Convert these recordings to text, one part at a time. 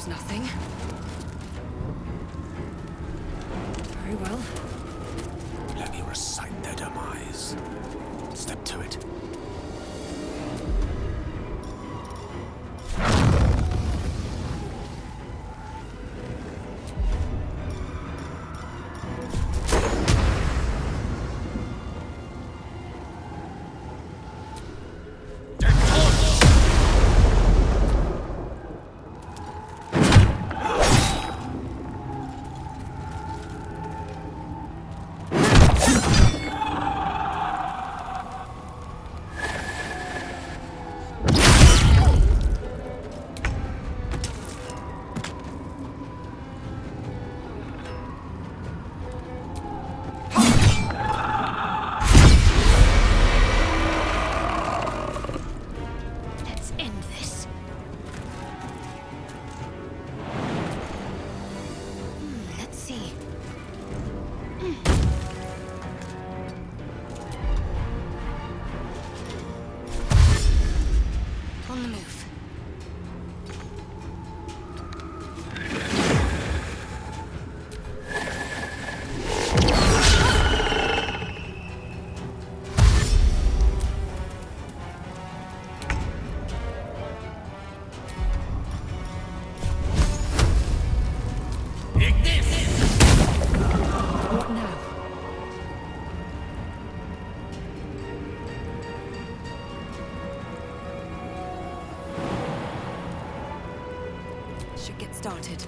was nothing. Very well. Let me recite their demise. Step to it. On the move. What now? Should get started.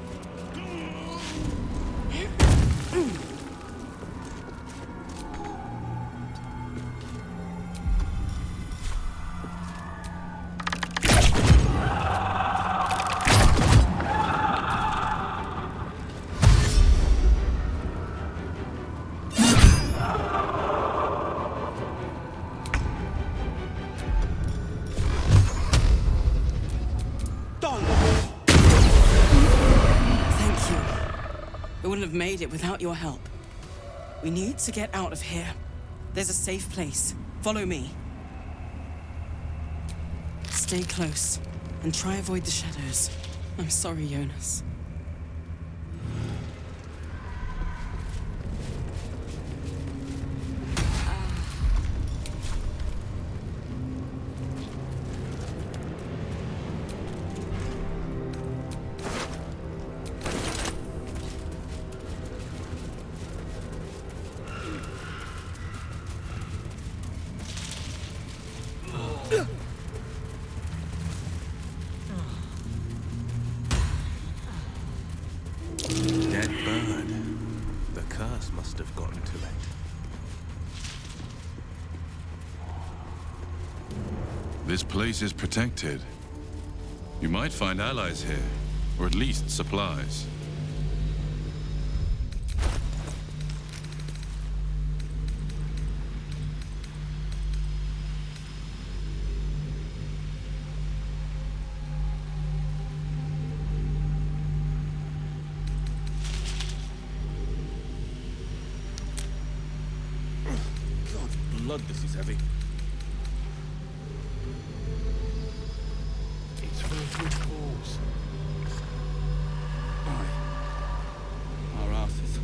I wouldn't have made it without your help. We need to get out of here. There's a safe place. Follow me. Stay close and try avoid the shadows. I'm sorry, Jonas. Dead bird. The curse must have gotten to it. This place is protected. You might find allies here, or at least supplies. Blood, this is heavy. It's full of good cause. Aye. Our asses.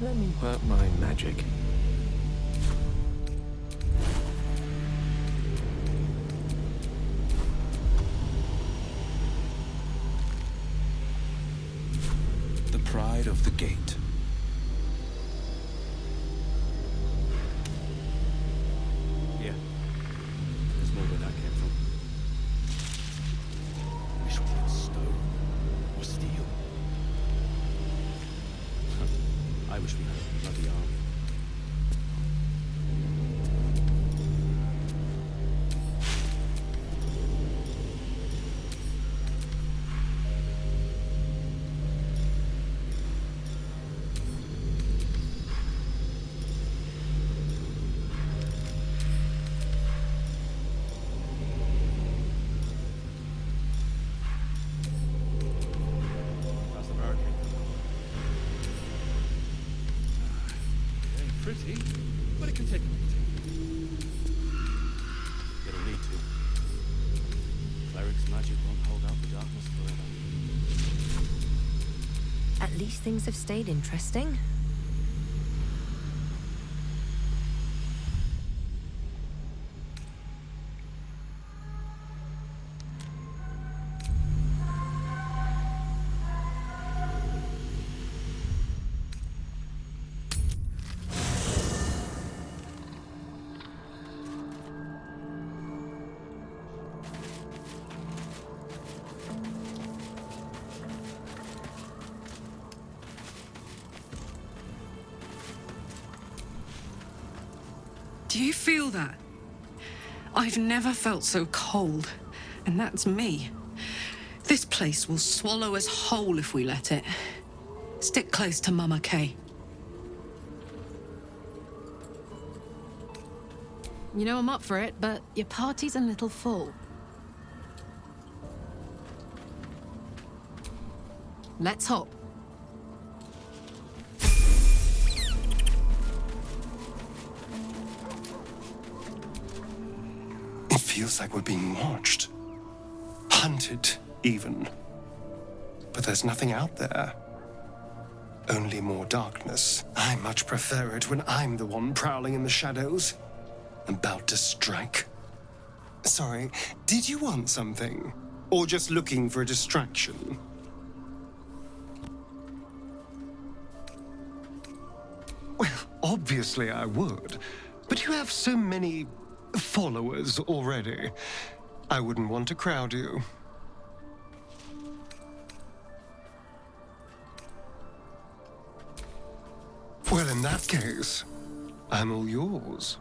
Let me work my magic. The pride of the gate. Yeah. There's more where that came from. Wish we had stone or steel. I wish we had a bloody army. How's the hurricane? It ain't pretty, but it can take a beating. It'll need to. Cleric's magic won't hold out the darkness forever. At least things have stayed interesting. Do you feel that? I've never felt so cold, and that's me. This place will swallow us whole if we let it. Stick close to Mama Kay. You know I'm up for it, but your party's a little full. Let's hop. It feels like we're being watched. Hunted, even. But there's nothing out there. Only more darkness. I much prefer it when I'm the one prowling in the shadows. About to strike. Sorry, did you want something? Or just looking for a distraction? Well, obviously I would. But you have so many followers already. I wouldn't want to crowd you. Well, in that case, I'm all yours.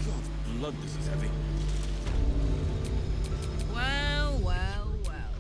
God, blood, this is heavy. Well, well, well.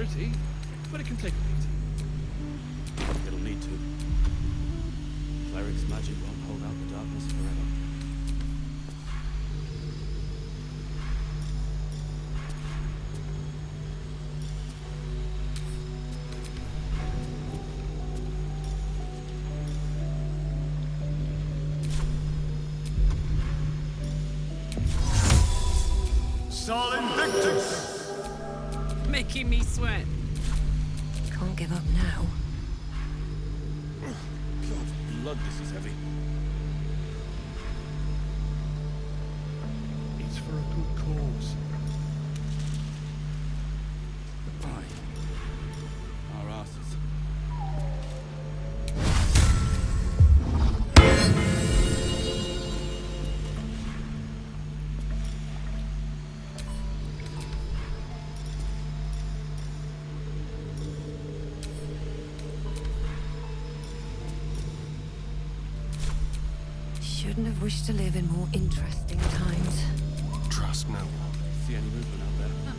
pretty, but it can take a beating. It'll need to. Cleric's magic won't hold out the darkness forever. Sol Invictus! Making me sweat. Can't give up now. God's blood, this is heavy. It's for a good cause. Aye. Our asses. Shouldn't have wished to live in more interesting times. Trust no one. See any movement out there?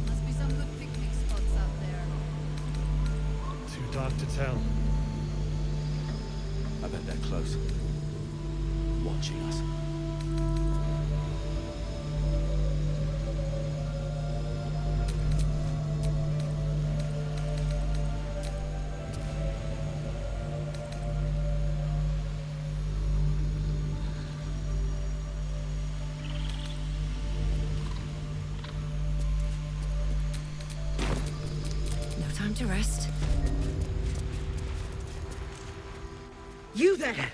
Must be some good picnic spots out there. Too dark to tell. I bet they're close. Watching us. No time to rest. You there!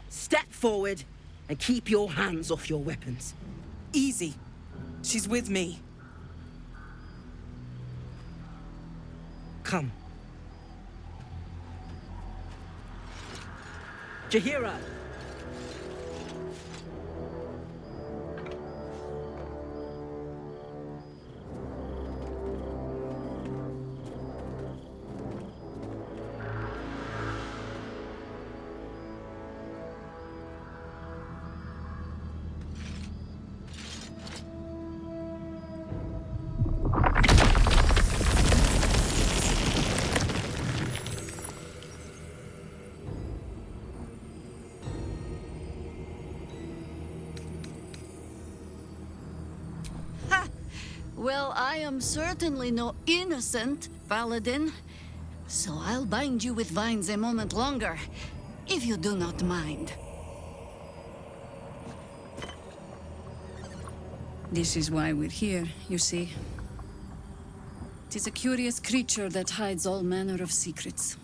Step forward and keep your hands off your weapons. Easy. She's with me. Come. Jahira! Well, I am certainly no innocent, Paladin. So I'll bind you with vines a moment longer, if you do not mind. This is why we're here, you see. 'Tis a curious creature that hides all manner of secrets.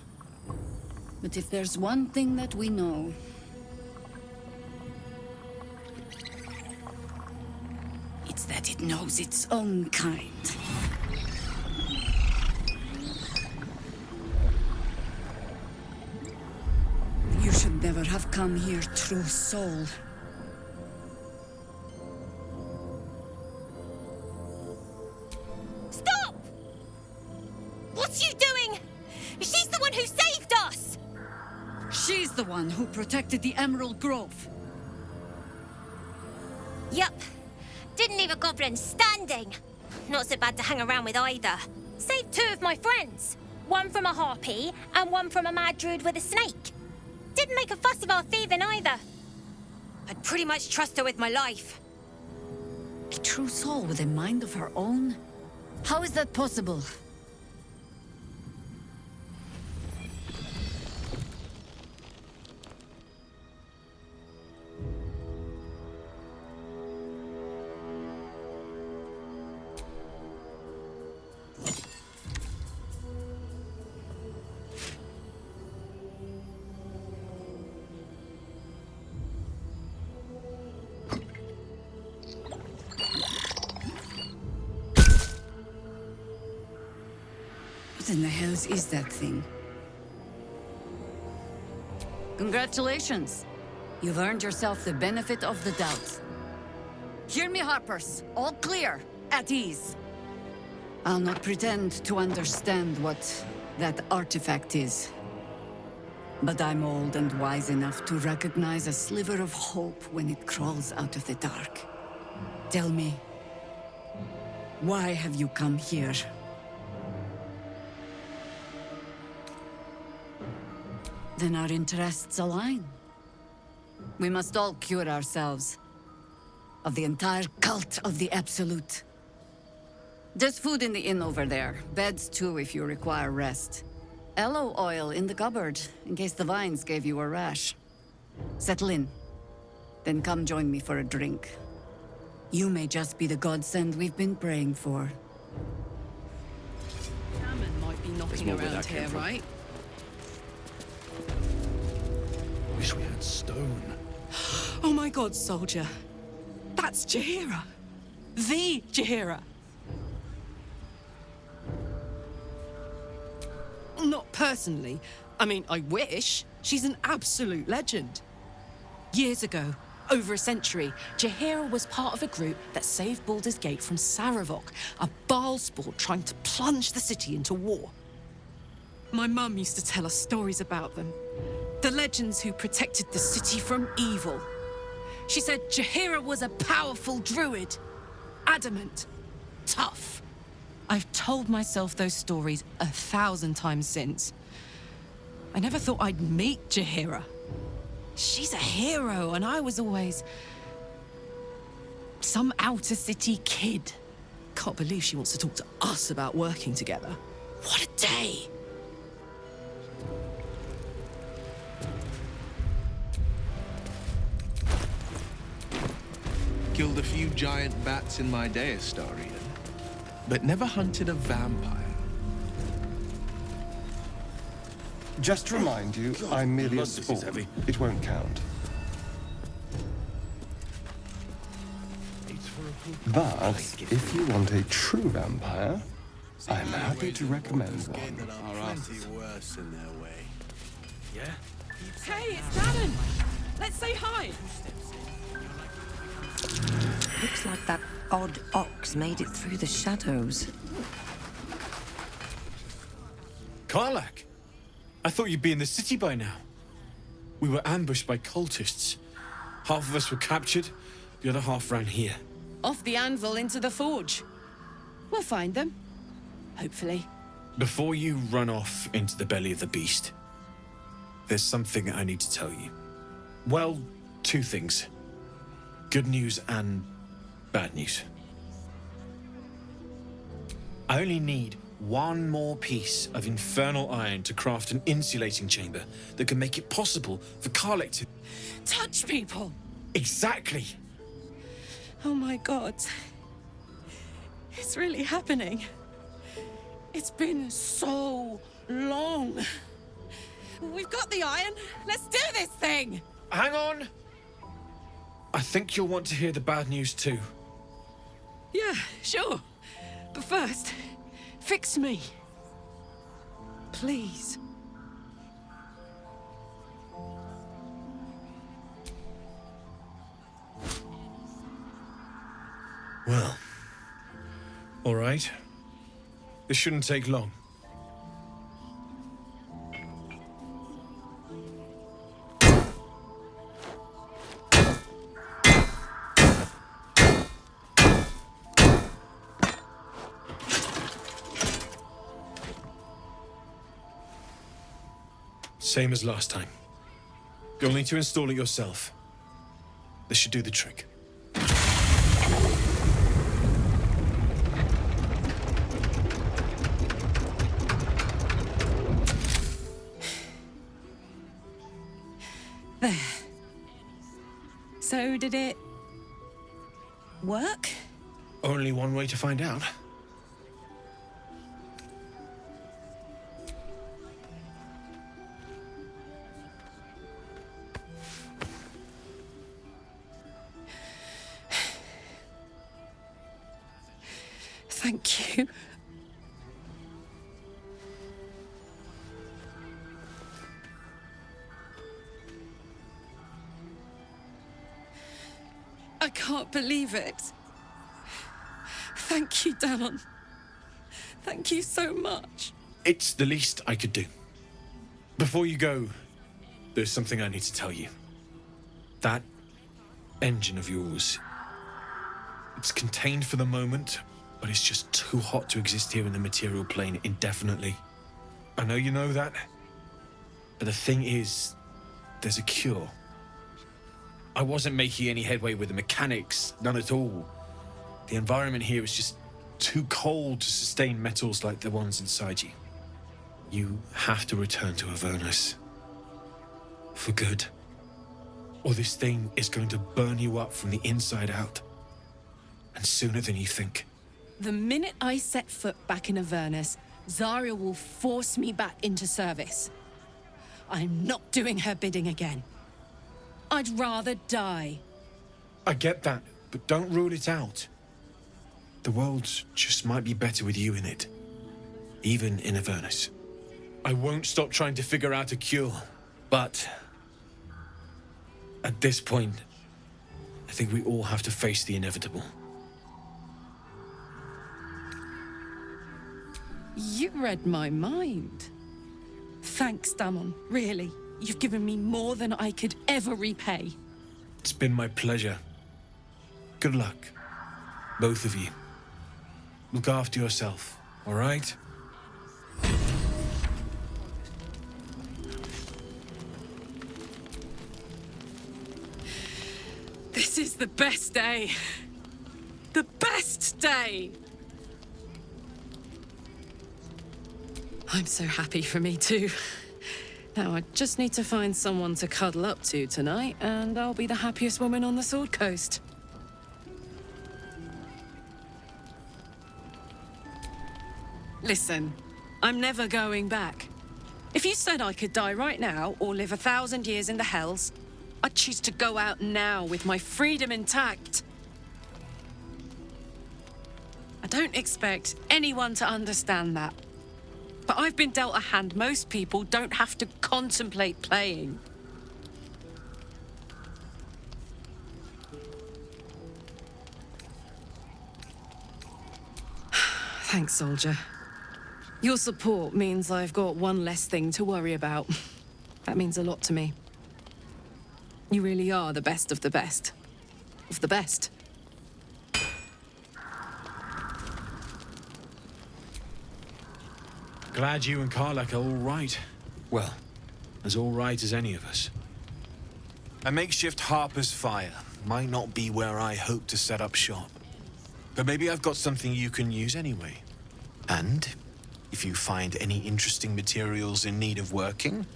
But if there's one thing that we know, it's that it knows its own kind. You should never have come here, true soul. Stop! What's you doing? She's the one who saved us! She's the one who protected the Emerald Grove. Yup. Didn't leave a goblin standing. Not so bad to hang around with either. Saved two of my friends. One from a harpy and one from a mad druid with a snake. Didn't make a fuss of our thieving either. I'd pretty much trust her with my life. A true soul with a mind of her own? How is that possible? What in the hells is that thing? Congratulations. You've earned yourself the benefit of the doubt. Hear me, Harpers. All clear. At ease. I'll not pretend to understand what that artifact is. But I'm old and wise enough to recognize a sliver of hope when it crawls out of the dark. Tell me, why have you come here? Then our interests align. We must all cure ourselves of the entire cult of the Absolute. There's food in the inn over there. Beds too if you require rest. Aloe oil in the cupboard, in case the vines gave you a rash. Settle in. Then come join me for a drink. You may just be the godsend we've been praying for. Salmon might be knocking more where around that came here, from. right? Wish we had stone. Oh my god, soldier. That's Jaheira. The Jaheira. Not personally. I mean, I wish. She's an absolute legend. Years ago, over a century, Jaheira was part of a group that saved Baldur's Gate from Saravok, a Baalsport trying to plunge the city into war. My mum used to tell us stories about them. The legends who protected the city from evil. She said Jaheira was a powerful druid. Adamant. Tough. I've told myself those stories 1,000 times since. I never thought I'd meet Jaheira. She's a hero, and I was always some outer city kid. Can't believe she wants to talk to us about working together. What a day! Killed a few giant bats in my day, Astarian, but never hunted a vampire. Just to remind you, I'm merely a This is spawn. heavy. It won't count. But if you want a true vampire, I'm happy to recommend one. Plenty worse in their way. Yeah? Hey, it's Dannon! Let's say hi! Looks like that odd ox made it through the shadows. Karlak! I thought you'd be in the city by now. We were ambushed by cultists. Half of us were captured, the other half ran here. Off the anvil into the forge. We'll find them. Hopefully. Before you run off into the belly of the beast, there's something I need to tell you. Well, two things. Good news and bad news. I only need one more piece of infernal iron to craft an insulating chamber that can make it possible for Karlak to... Touch people! Exactly! Oh my god. It's really happening. It's been so long. We've got the iron. Let's do this thing! Hang on! I think you'll want to hear the bad news too. Yeah, sure. But first, fix me. Please. Well, all right. This shouldn't take long. Same as last time. You'll need to install it yourself. This should do the trick. There. So did it work? Only one way to find out. Thank you. I can't believe it. Thank you, Dannon. Thank you so much. It's the least I could do. Before you go, there's something I need to tell you. That engine of yours, it's contained for the moment, but it's just too hot to exist here in the material plane indefinitely. I know you know that, But the thing is, there's a cure. I wasn't making any headway with the mechanics, none at all. The environment here is just too cold to sustain metals like the ones inside you. You have to return to Avernus. For good. Or this thing is going to burn you up from the inside out. And sooner than you think. The minute I set foot back in Avernus, Zarya will force me back into service. I'm not doing her bidding again. I'd rather die. I get that, but don't rule it out. The world just might be better with you in it. Even in Avernus. I won't stop trying to figure out a cure, but... at this point, I think we all have to face the inevitable. You read my mind. Thanks, Damon. Really. You've given me more than I could ever repay. It's been my pleasure. Good luck. Both of you. Look after yourself, all right? This is the best day. The best day! I'm so happy for me too. Now I just need to find someone to cuddle up to tonight, and I'll be the happiest woman on the Sword Coast. Listen, I'm never going back. If you said I could die right now, or live 1,000 years in the Hells, I'd choose to go out now with my freedom intact. I don't expect anyone to understand that. But I've been dealt a hand most people don't have to contemplate playing. Thanks, soldier. Your support means I've got one less thing to worry about. That means a lot to me. You really are the best of the best. Of the best. Glad you and Karlak are all right. Well, as all right as any of us. A makeshift Harper's Fire might not be where I hope to set up shop. But maybe I've got something you can use anyway. And if you find any interesting materials in need of working,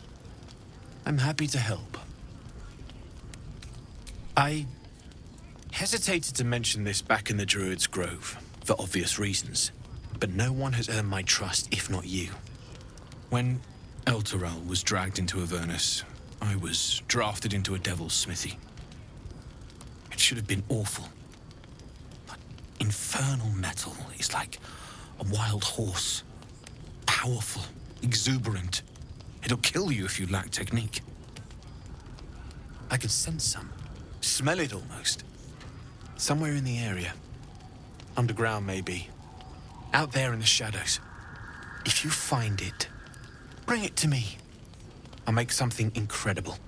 I'm happy to help. I hesitated to mention this back in the Druid's Grove, for obvious reasons. But no one has earned my trust, if not you. When Elturel was dragged into Avernus, I was drafted into a devil's smithy. It should have been awful. But infernal metal is like a wild horse. Powerful, exuberant. It'll kill you if you lack technique. I can sense some. Smell it almost. Somewhere in the area. Underground, maybe. Out there in the shadows. If you find it, bring it to me. I'll make something incredible.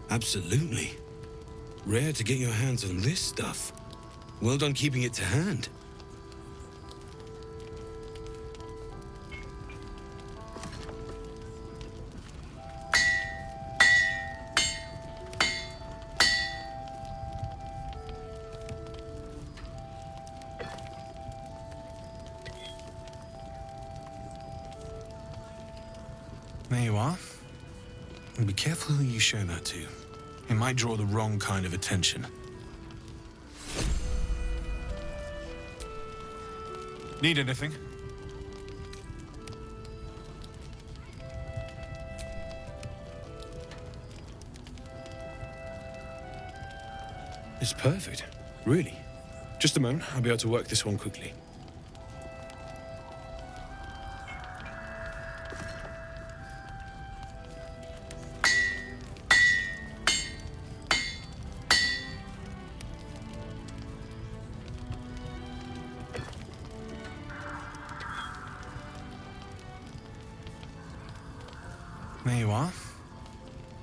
Absolutely. Rare to get your hands on this stuff. Well done keeping it to hand. There you are. And be careful who you show that to. It might draw the wrong kind of attention. Need anything? It's perfect. Really. Just a moment. I'll be able to work this one quickly. There you are.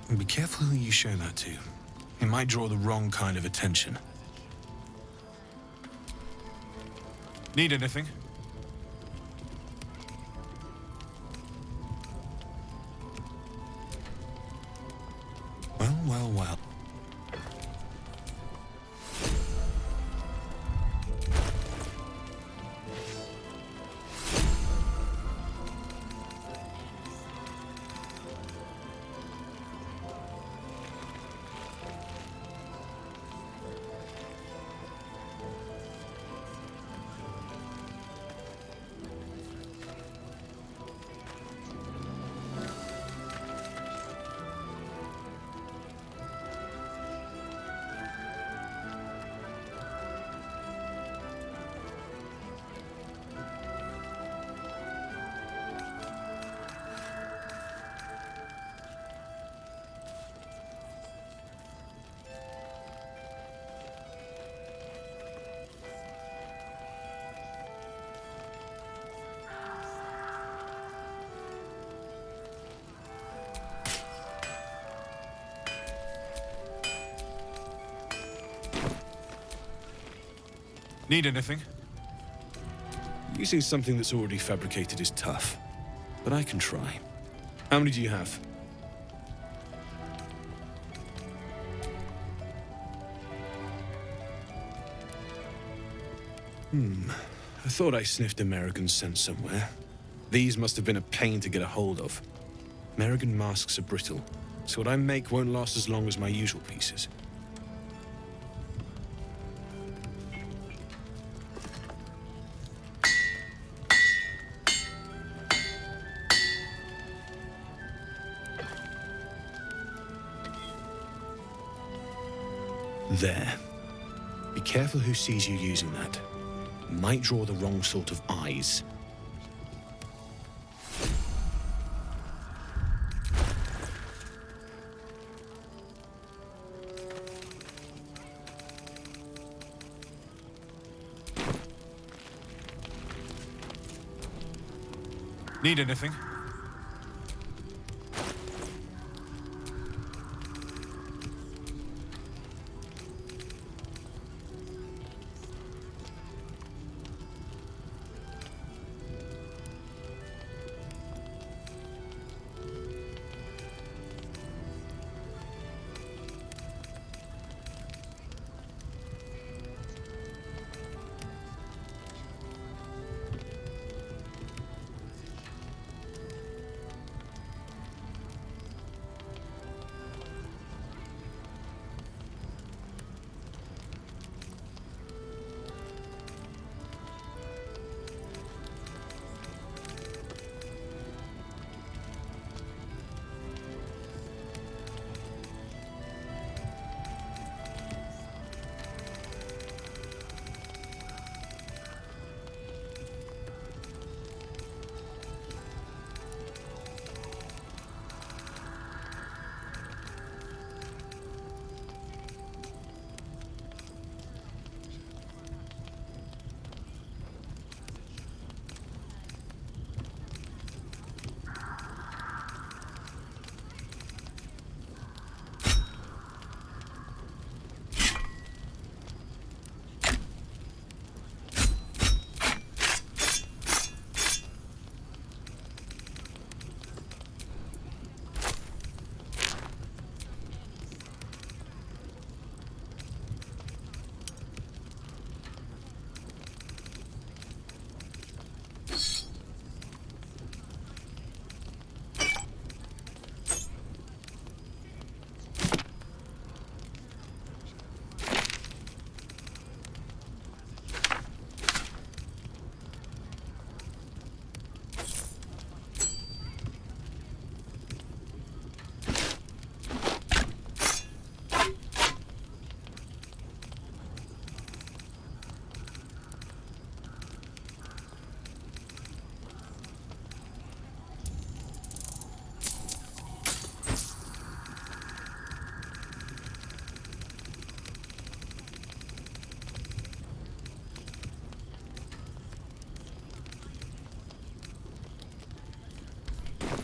And be careful who you show that to. It might draw the wrong kind of attention. Need anything? Well, well, well. Need anything? Using something that's already fabricated is tough, but I can try. How many do you have? I thought I sniffed American scent somewhere. These must have been a pain to get a hold of. American masks are brittle, so what I make won't last as long as my usual pieces. There. Be careful who sees you using that. Might draw the wrong sort of eyes. Need anything?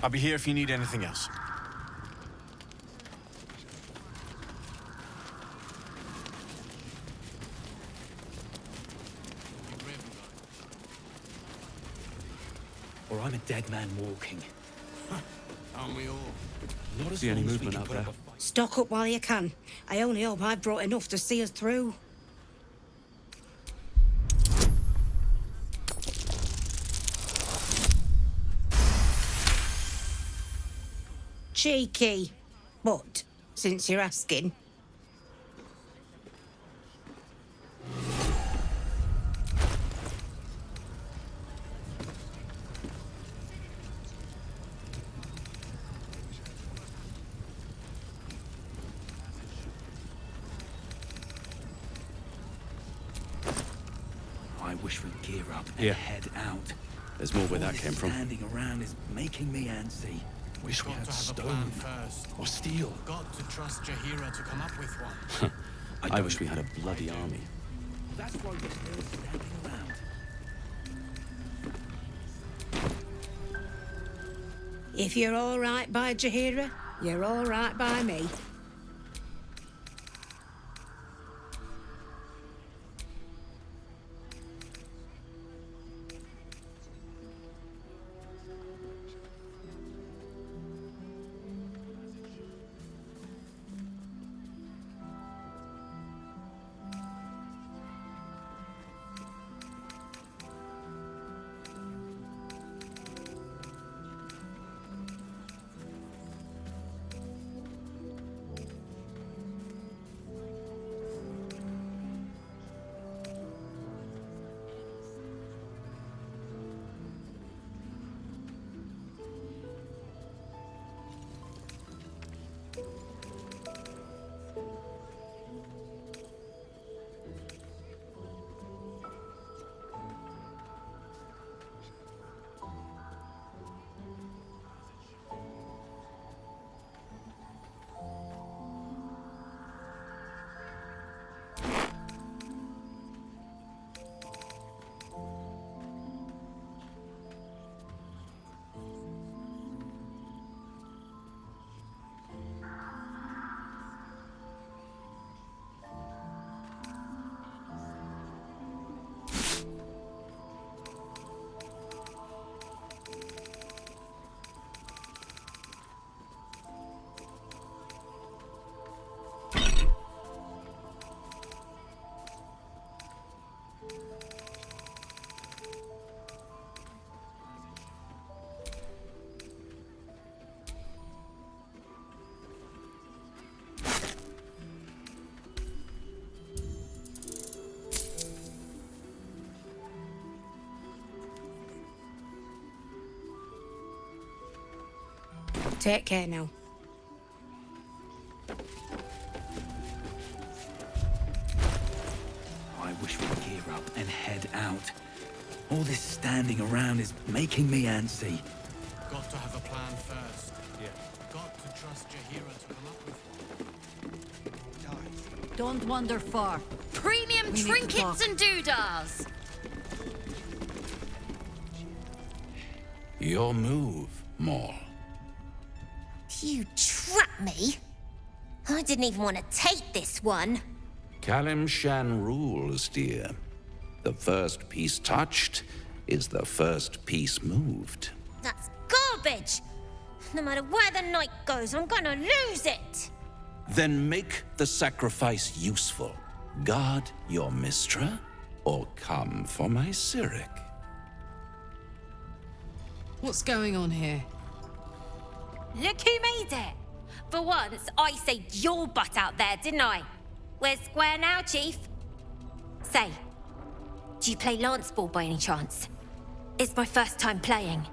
I'll be here if you need anything else. or I'm a dead man walking. Aren't we all? Not see any movement out there. Stock up while you can. I only hope I've brought enough to see us through. Cheeky. But, since you're asking... I wish we'd gear up and Yeah. head out. There's more where All that this came from. Standing around is making me antsy. Wish we had stone or steel. Got to trust Jahira to come up with one. I wish we had a bloody army. That's why we're still standing around. If you're all right by Jahira, you're all right by me. Take care now. I wish we'd gear up and head out. All this standing around is making me antsy. Got to have a plan first. Yeah. Got to trust Jahira to come up with one. Don't wander far. Premium We need to trinkets talk. and doodahs. Your move, Maul. You trapped me. I didn't even want to take this one. Kalimshan rules, dear. The first piece touched is the first piece moved. That's garbage. No matter where the night goes, I'm gonna lose it. Then make the sacrifice useful. Guard your Mistra, or come for my Cyric. What's going on here? Look who made it. For once, I saved your butt out there, didn't I? We're square now, Chief. Say, do you play lance ball by any chance? It's my first time playing.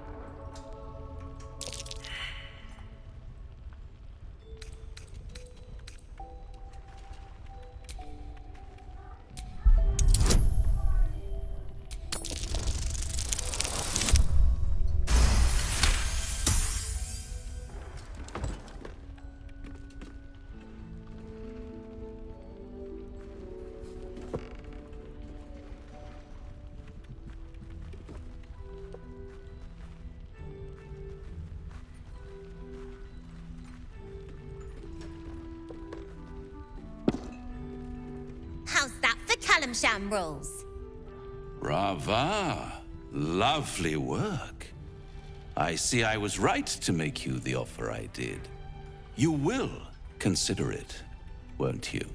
How's that for Kalimshan rules? Brava. Lovely work. I see I was right to make you the offer I did. You will consider it, won't you?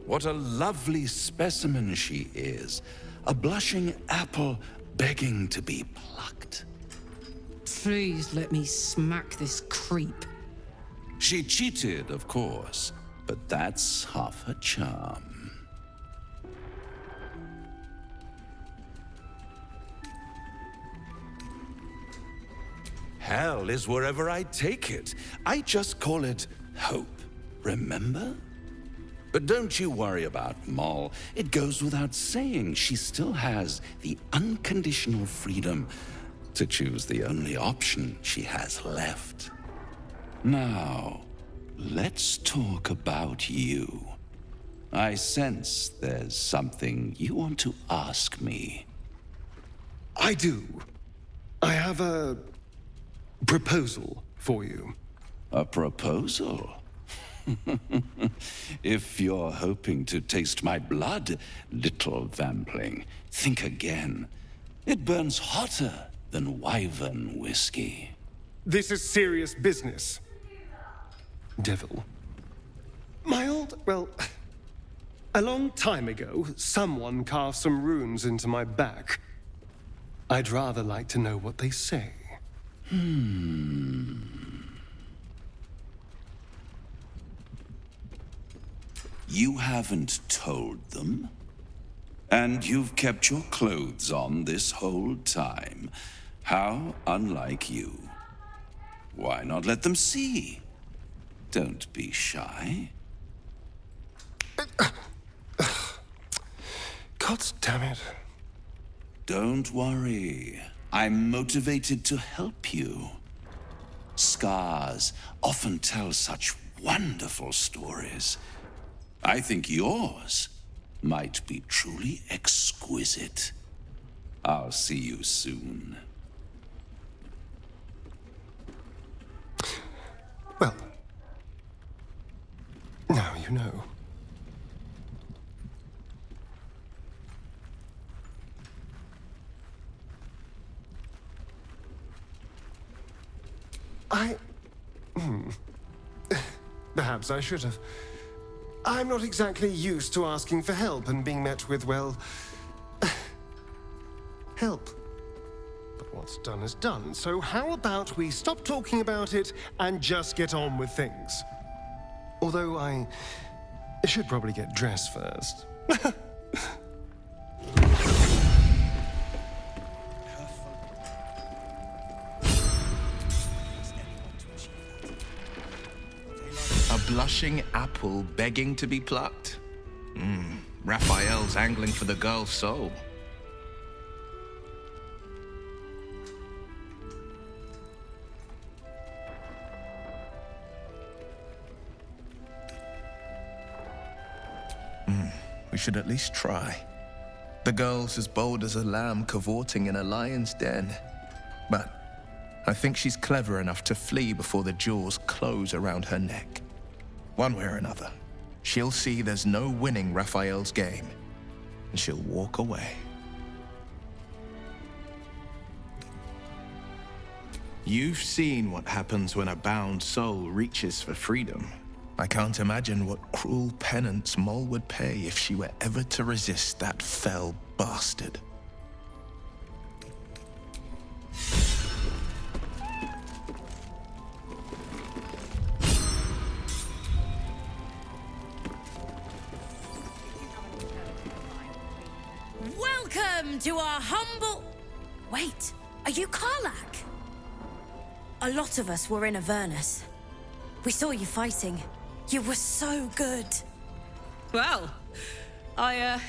What a lovely specimen she is. A blushing apple begging to be plucked. Please let me smack this creep. She cheated, of course, but that's half her charm. Hell is wherever I take it. I just call it hope, remember? But don't you worry about Moll. It goes without saying she still has the unconditional freedom to choose the only option she has left. Now, let's talk about you. I sense there's something you want to ask me. I do. I have a proposal for you. A proposal? If you're hoping to taste my blood, little vampling, think again. It burns hotter than wyvern whiskey. This is serious business. Devil. A long time ago, someone carved some runes into my back. I'd rather like to know what they say. You haven't told them? And you've kept your clothes on this whole time. How unlike you. Why not let them see? Don't be shy. God damn it. Don't worry. I'm motivated to help you. Scars often tell such wonderful stories. I think yours might be truly exquisite. I'll see you soon. Well, now you know. Perhaps I should have. I'm not exactly used to asking for help and being met with, well, help. But what's done is done, so how about we stop talking about it and just get on with things? Although I should probably get dressed first. A blushing apple begging to be plucked? Raphael's angling for the girl's soul. We should at least try. The girl's as bold as a lamb cavorting in a lion's den. But I think she's clever enough to flee before the jaws close around her neck. One way or another, she'll see there's no winning Raphael's game, and she'll walk away. You've seen what happens when a bound soul reaches for freedom. I can't imagine what cruel penance Moll would pay if she were ever to resist that fell bastard. Welcome to our humble... Wait, are you Karlach? A lot of us were in Avernus. We saw you fighting. You were so good. Well, yeah,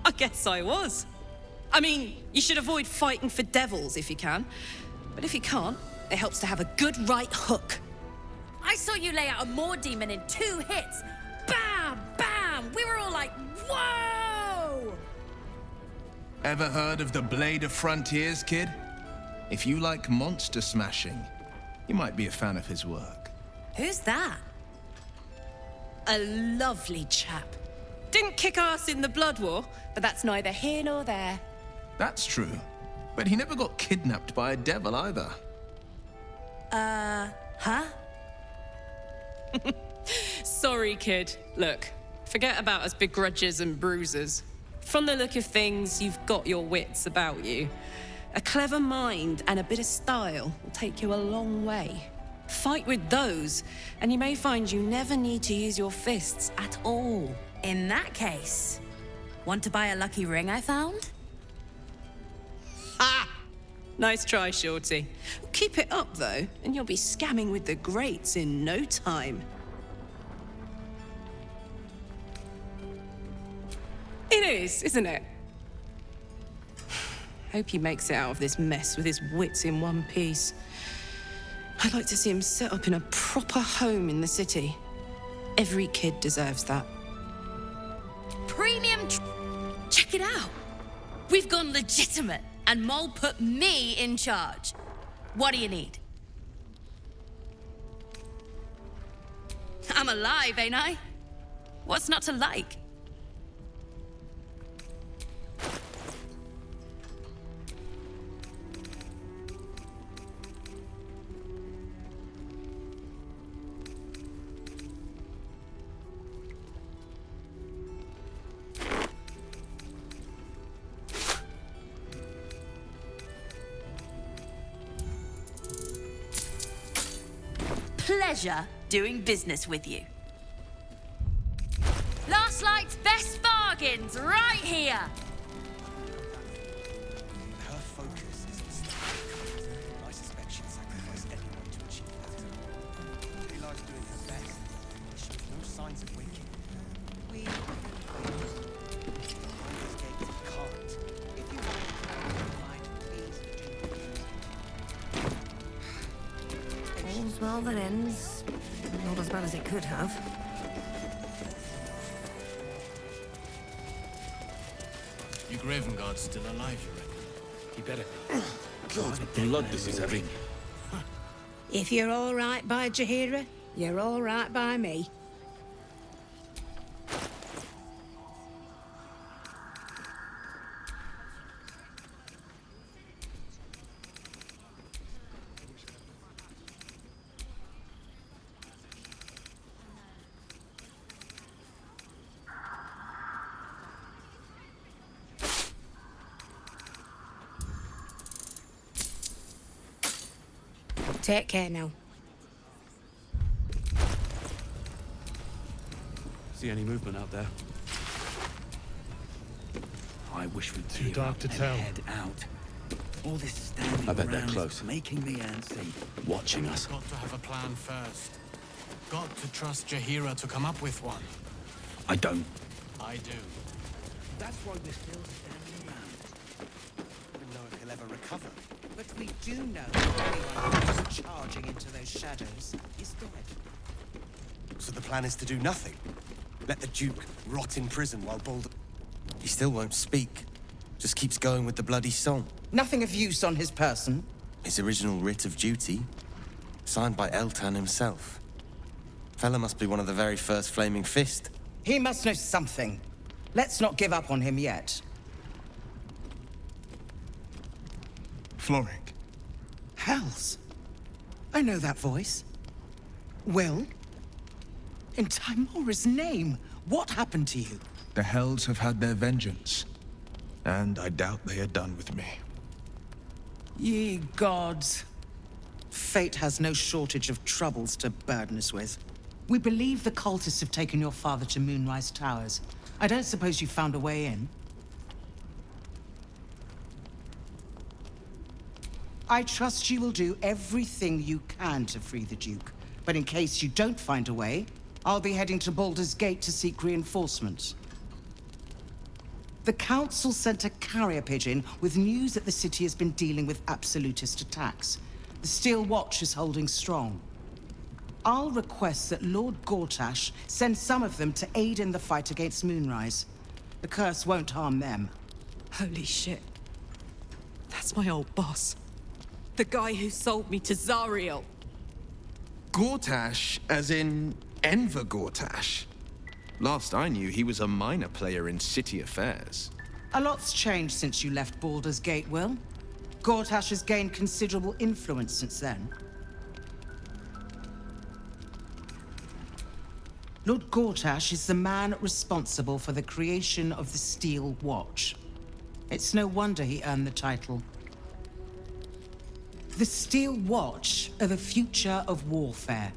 I guess I was. I mean, you should avoid fighting for devils if you can. But if you can't, it helps to have a good right hook. I saw you lay out a Moor demon in 2 hits. Bam! Bam! We were all like, whoa! Ever heard of the Blade of Frontiers, kid? If you like monster smashing, you might be a fan of his work. Who's that? a lovely chap. Didn't kick ass in the Blood War, but that's neither here nor there. That's true. But he never got kidnapped by a devil either. Huh? Sorry, kid. Look, forget about us begrudgers and bruisers. From the look of things, you've got your wits about you. A clever mind and a bit of style will take you a long way. Fight with those, and you may find you never need to use your fists at all. In that case, want to buy a lucky ring I found? Ha! Nice try, Shorty. Keep it up, though, and you'll be scamming with the greats in no time. It is, isn't it? Hope he makes it out of this mess with his wits in one piece. I'd like to see him set up in a proper home in the city. Every kid deserves that. Premium check it out. We've gone legitimate, and Mole put me in charge. What do you need? I'm alive, ain't I? What's not to like? Pleasure doing business with you. Last Light's best bargains right here. Her focus is on staying. I suspect she'd sacrifice anyone to achieve that. Eli's doing her best. She shows no signs of waking. We behind these gates can't. If you want to find, please do. All's well that ends. Not as bad as it could have. You Graven Guard's still alive, you reckon? He better be. God, blood this is having. If you're all right by Jaheira, you're all right by me. Take care now. See any movement out there? I wish we'd Too gear dark up to and tell. head out. All this standing I bet they're around is close. making me antsy. Watching us. Got to have a plan first. Got to trust Jaheira to come up with one. I don't. I do. That's why we're still standing around. I don't know if he'll ever recover. But we do know that anyone who's charging into those shadows is dead. So the plan is to do nothing? Let the Duke rot in prison while Baldur... He still won't speak. Just keeps going with the bloody song. Nothing of use on his person. His original writ of duty, signed by Eltan himself. Fella must be one of the very first Flaming Fist. He must know something. Let's not give up on him yet. Floric. Hells. I know that voice. Will? In Timora's name, what happened to you? The Hells have had their vengeance, and I doubt they are done with me. Ye gods. Fate has no shortage of troubles to burden us with. We believe the cultists have taken your father to Moonrise Towers. I don't suppose you found a way in? I trust you will do everything you can to free the Duke. But in case you don't find a way, I'll be heading to Baldur's Gate to seek reinforcements. The Council sent a carrier pigeon with news that the city has been dealing with absolutist attacks. The Steel Watch is holding strong. I'll request that Lord Gortash send some of them to aid in the fight against Moonrise. The curse won't harm them. Holy shit. That's my old boss. The guy who sold me to Zariel. Gortash, as in Enver Gortash? Last I knew, he was a minor player in city affairs. A lot's changed since you left Baldur's Gate, Will. Gortash has gained considerable influence since then. Lord Gortash is the man responsible for the creation of the Steel Watch. It's no wonder he earned the title. The Steel Watch are the future of warfare.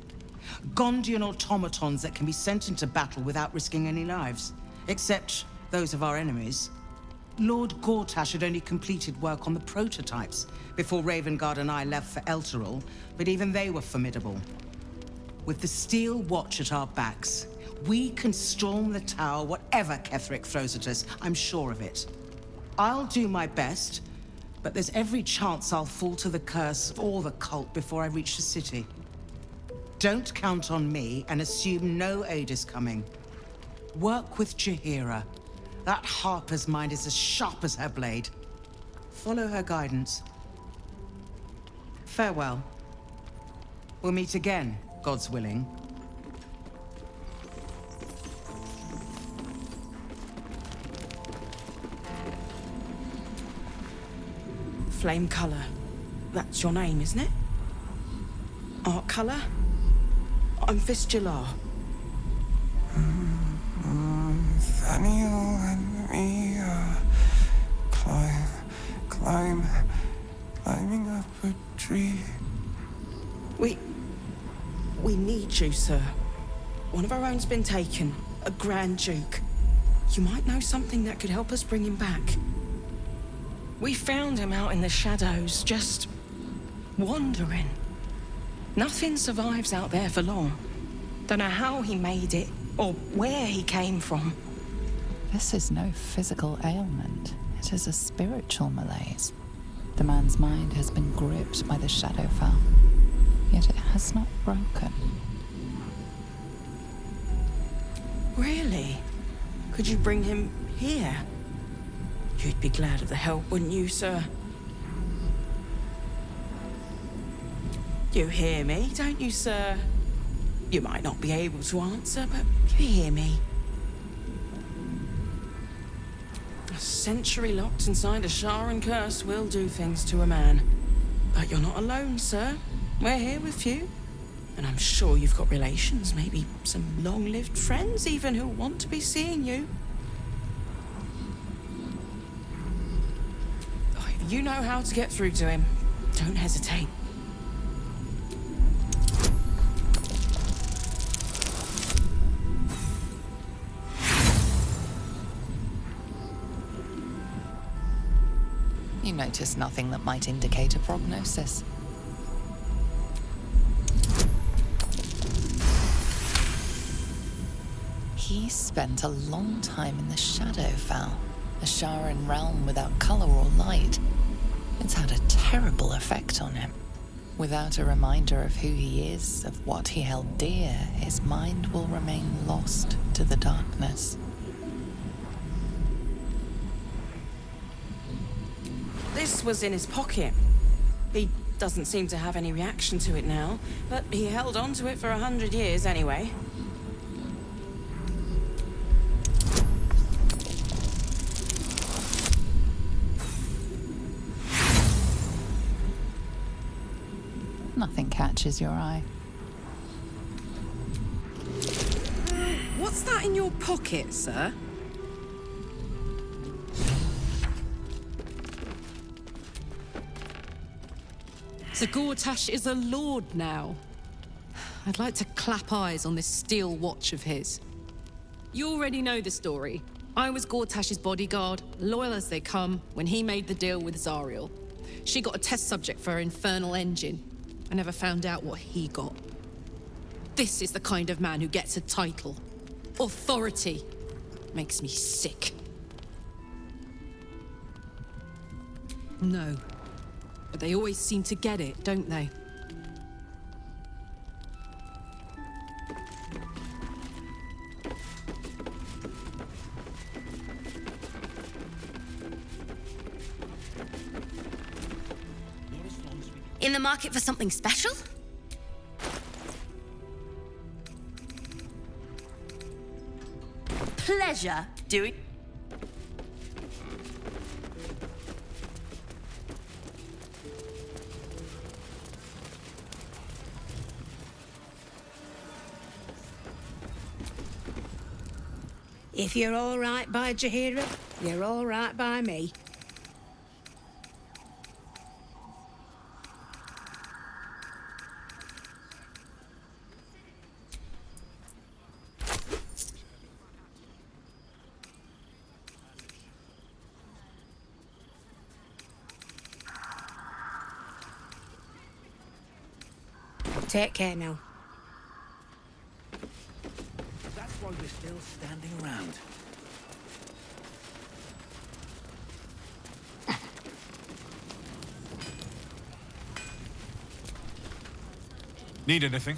Gondian automatons that can be sent into battle without risking any lives, except those of our enemies. Lord Gortash had only completed work on the prototypes before Ravengard and I left for Elturel, but even they were formidable. With the Steel Watch at our backs, we can storm the tower whatever Ketheric throws at us, I'm sure of it. I'll do my best, but there's every chance I'll fall to the curse or the cult before I reach the city. Don't count on me and assume no aid is coming. Work with Jaheira. That Harper's mind is as sharp as her blade. Follow her guidance. Farewell. We'll meet again, God's willing. Flame Colour. That's your name, isn't it? Art Colour? I'm Fistula. Nathaniel and me climbing up a tree. We need you, sir. One of our own's been taken, a Grand Duke. You might know something that could help us bring him back. We found him out in the shadows, just wandering. Nothing survives out there for long. Don't know how he made it, or where he came from. This is no physical ailment. It is a spiritual malaise. The man's mind has been gripped by the Shadowfell, yet it has not broken. Really? Could you bring him here? You'd be glad of the help, wouldn't you, sir? You hear me, don't you, sir? You might not be able to answer, but you hear me. A century locked inside a Sharan curse will do things to a man. But you're not alone, sir. We're here with you. And I'm sure you've got relations, maybe some long-lived friends even, who want to be seeing you. If you know how to get through to him, don't hesitate. You notice nothing that might indicate a prognosis. He spent a long time in the Shadowfell, a Sharan realm without color or light. It's had a terrible effect on him. Without a reminder of who he is, of what he held dear, his mind will remain lost to the darkness. This was in his pocket. He doesn't seem to have any reaction to it now, but he held on to it for 100 years anyway. Nothing catches your eye. What's that in your pocket, sir? So Gortash is a lord now. I'd like to clap eyes on this steel watch of his. You already know the story. I was Gortash's bodyguard, loyal as they come, when he made the deal with Zariel. She got a test subject for her infernal engine. I never found out what he got. This is the kind of man who gets a title. Authority. Makes me sick. No. But they always seem to get it, don't they? In the market for something special? pleasure doing. If you're all right by Jahira, you're all right by me. Take care now. That's why we're still standing around. Need anything?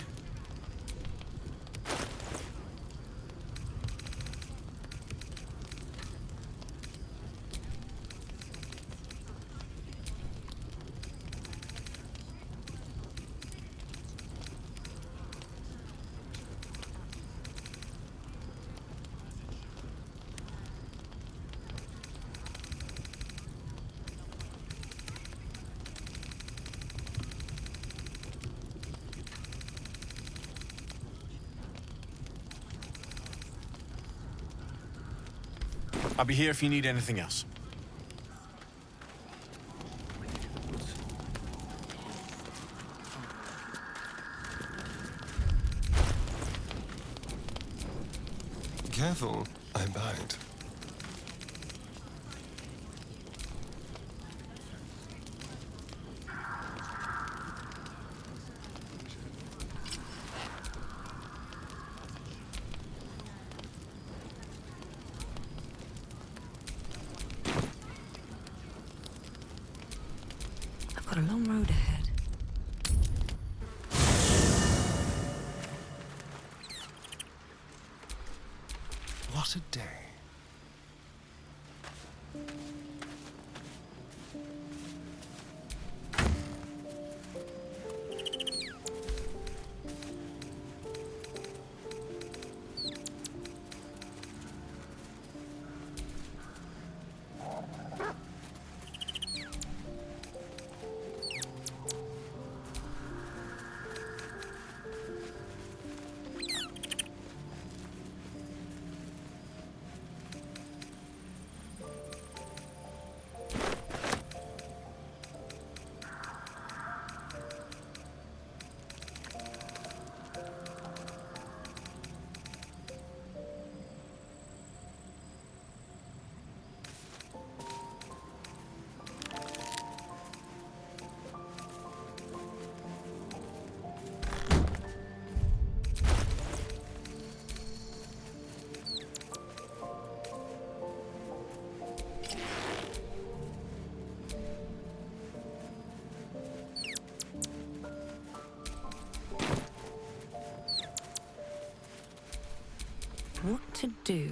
I'll be here if you need anything else. Careful, I bite. I've got a long road ahead. What a day. What to do?